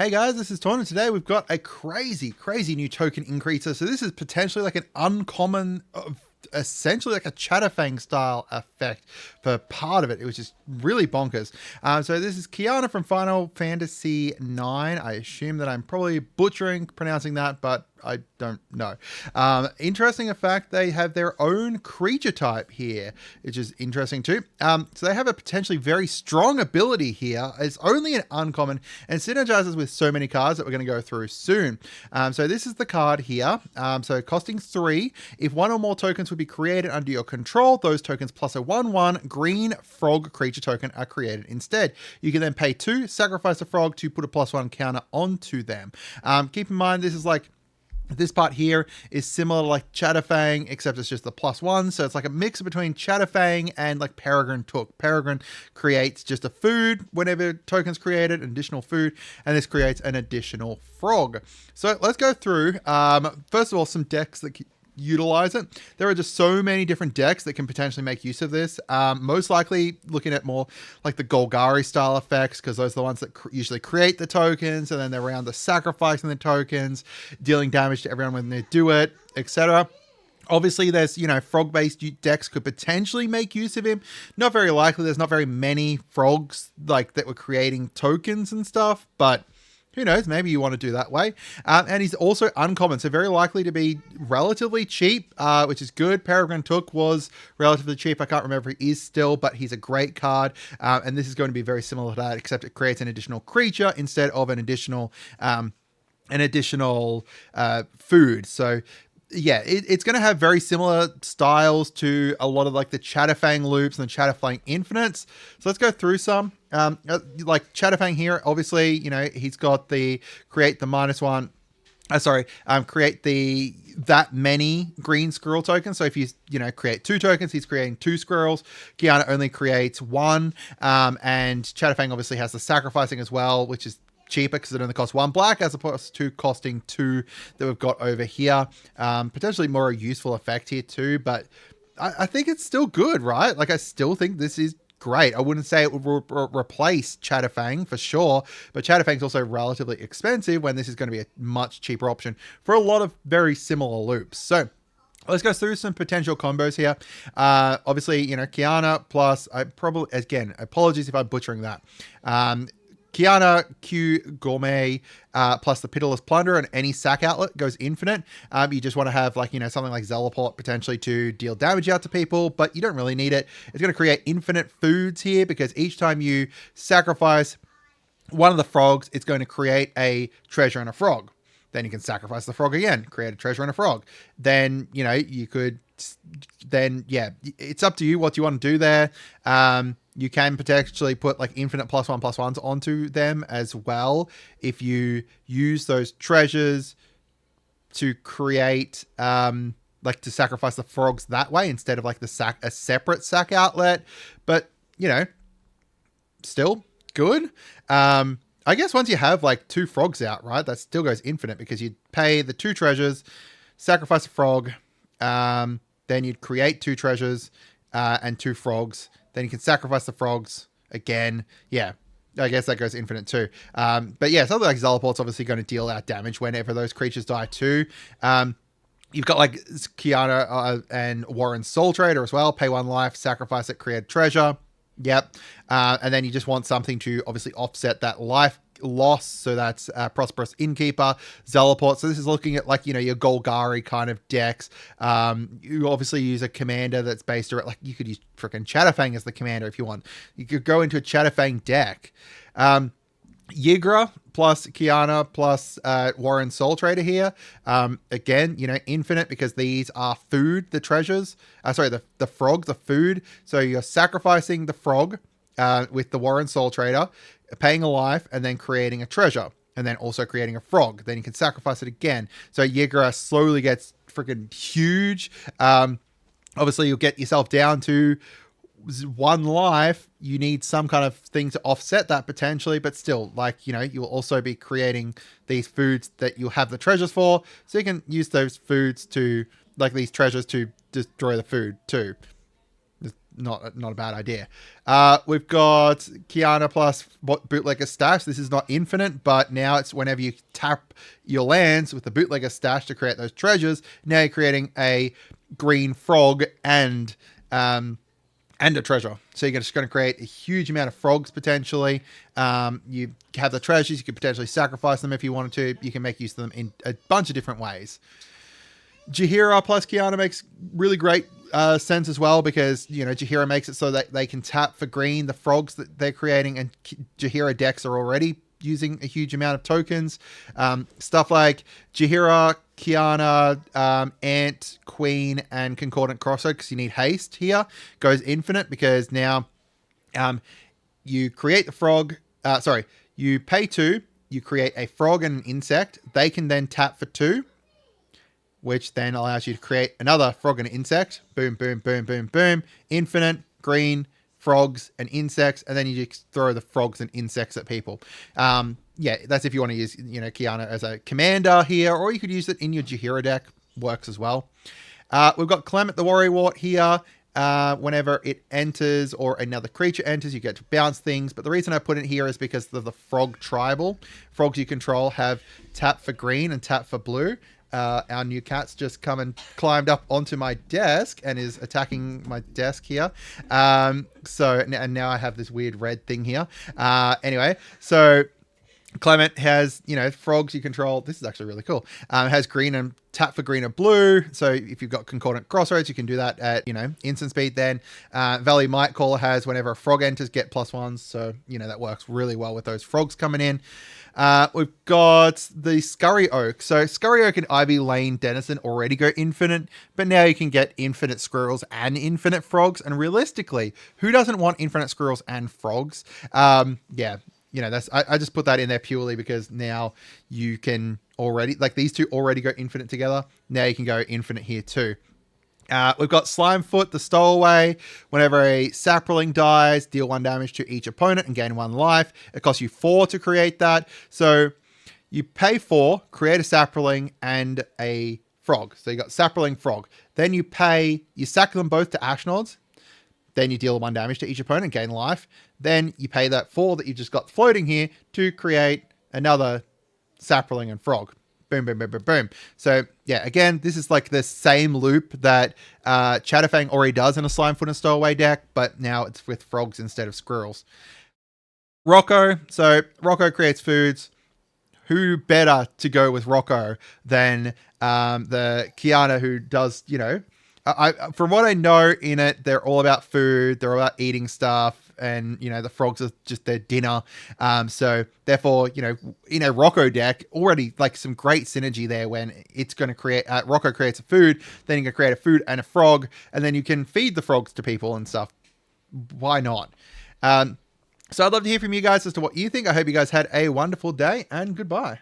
Hey guys, this is Tauna. Today we've got a crazy new token increaser. So this is potentially like an uncommon, essentially like a Qutterfang style effect for part of it, which is really bonkers. So this is Quina from Final Fantasy IX. I assume that I'm probably butchering pronouncing that, but I don't know. Interesting fact, they have their own creature type here, which is interesting too. So they have a potentially very strong ability here. It's only an uncommon and synergizes with so many cards that we're going to go through soon. So this is the card here. So costing 3. If one or more tokens would be created under your control, those tokens plus a 1/1 green frog creature token are created instead. You can then pay 2, sacrifice a frog to put a +1 counter onto them. Keep in mind, this part here is similar to like Qutterfang, except it's just the +1. So it's like a mix between Qutterfang and like Peregrine Took. Peregrine creates just a food whenever tokens created, an additional food, and this creates an additional frog. So let's go through, first of all, some decks that utilize it. There are just so many different decks that can potentially make use of this. Most likely looking at more like the Golgari style effects, because those are the ones that usually create the tokens, and then they're around the sacrificing the tokens, dealing damage to everyone when they do it, etc. Obviously, there's, frog-based decks could potentially make use of him. Not very likely. There's not very many frogs like that were creating tokens and stuff, but who knows? Maybe you want to do that way. And he's also uncommon, so very likely to be relatively cheap, which is good. Peregrine Took was relatively cheap. I can't remember if he is still, but he's a great card. And this is going to be very similar to that, except it creates an additional creature instead of an additional food. So yeah, it's going to have very similar styles to a lot of like the Qutterfang loops and the Qutterfang infinites. So let's go through some. Like Qutterfang here, obviously, he's got the create the -1. Create that many green squirrel tokens. So if you create 2 tokens, he's creating 2 squirrels. Quina only creates 1, and Qutterfang obviously has the sacrificing as well, which is cheaper because it only costs 1 black as opposed to costing 2 that we've got over here. Potentially more a useful effect here too, but I think it's still good, right? Like I still think this is great. I wouldn't say it would replace Qutterfang for sure, but Qutterfang's also relatively expensive when this is going to be a much cheaper option for a lot of very similar loops. So let's go through some potential combos here. Obviously, Quina plus, again, apologies if I'm butchering that. Quina, Q, Gourmet, plus the Pitiless Plunder, and any sack outlet goes infinite. You just want to have something like Zealoport potentially to deal damage out to people, but you don't really need it. It's going to create infinite foods here because each time you sacrifice one of the frogs, it's going to create a treasure and a frog. Then you can sacrifice the frog again, create a treasure and a frog. Then, you could, it's up to you what you want to do there. You can potentially put like infinite +1/+1s onto them as well if you use those treasures to create, to sacrifice the frogs that way instead of like a separate sack outlet. But, still good. I guess once you have like 2 frogs out, right, that still goes infinite because you'd pay the 2 treasures, sacrifice a frog, then you'd create 2 treasures and 2 frogs. Then you can sacrifice the frogs again. Yeah, I guess that goes infinite too. But yeah, something like Zealoport's obviously going to deal out damage whenever those creatures die too. You've got like Quina and Warren's Soul Trader as well. Pay 1 life, sacrifice it, create treasure. Yep. And then you just want something to obviously offset that life loss. So that's Prosperous Innkeeper, Zealoport. So this is looking at like, your Golgari kind of decks. You obviously use a commander that's based around, like you could use freaking Qutterfang as the commander if you want. You could go into a Qutterfang deck. Yigra plus Quina plus Warren Soul Trader here. Again, infinite because these are food, the treasures. The frog, the food. So you're sacrificing the frog with the Warren Soul Trader, paying a life, and then creating a treasure, and then also creating a frog. Then you can sacrifice it again. So Yigra slowly gets freaking huge. Obviously, you'll get yourself down to 1 life. You need some kind of thing to offset that potentially, but still, you'll also be creating these foods that you'll have the treasures for, so you can use those foods to, these treasures to destroy the food too. not a bad idea. We've got Quina plus Bootlegger Stash. This is not infinite, but now it's whenever you tap your lands with the Bootlegger Stash to create those treasures, now you're creating a green frog and a treasure. So you're just going to create a huge amount of frogs potentially. You have the treasures. You could potentially sacrifice them if you wanted to. You can make use of them in a bunch of different ways. Jaheira plus Quina makes really great sense as well, because, you know, Jaheira makes it so that they can tap for green the frogs that they're creating, and Jaheira decks are already using a huge amount of tokens. Stuff like Jaheira, Quina, Ant, Queen, and Concordant Crossroad, because you need haste here, goes infinite, because now you create the frog. You pay 2, you create a frog and an insect. They can then tap for 2, which then allows you to create another frog and an insect. Boom, boom, boom, boom, boom. Infinite, green, frogs and insects, and then you just throw the frogs and insects at people. Yeah, that's if you want to use, you know, Quina as a commander here, or you could use it in your Jaheira deck. Works as well. We've got Clement the Warrior Wart here. Whenever it enters or another creature enters, you get to bounce things. But the reason I put it here is because of the frog tribal. Frogs you control have tap for green and tap for blue. Our new cat's just come and climbed up onto my desk and is attacking my desk here. And now I have this weird red thing here. Anyway, so Clement has, you know, frogs you control. This is actually really cool. Has green and tap for green and blue. So if you've got Concordant Crossroads, you can do that at, you know, instant speed then. Valley Mightcaller has whenever a frog enters, get +1s. So, you know, that works really well with those frogs coming in. We've got the Scurry Oak. So Scurry Oak and Ivy Lane Denizen already go infinite, but now you can get infinite squirrels and infinite frogs. And realistically, who doesn't want infinite squirrels and frogs? Yeah. You know, I just put that in there purely because now you can already, like, these two already go infinite together. Now you can go infinite here too. We've got Slimefoot, the Stowaway. Whenever a sapling dies, deal 1 damage to each opponent and gain 1 life. It costs you 4 to create that. So you pay 4, create a sapling and a frog. So you got sapling, frog. Then you sack them both to Ashnods. Then you deal 1 damage to each opponent and gain life. Then you pay that 4 that you just got floating here to create another sapling and frog. Boom, boom, boom, boom, boom. So, yeah, again, this is like the same loop that Qutterfang already does in a Slimefoot and Stowaway deck, but now it's with frogs instead of squirrels. Rocco. So, Rocco creates foods. Who better to go with Rocco than the Quina, who does, you know, from what I know in it, they're all about food. They're all about eating stuff. And, you know, the frogs are just their dinner. So therefore, you know, in a Rocco deck, already like some great synergy there when it's going to create, Rocco creates a food, then you can create a food and a frog, and then you can feed the frogs to people and stuff. Why not? So I'd love to hear from you guys as to what you think. I hope you guys had a wonderful day, and goodbye.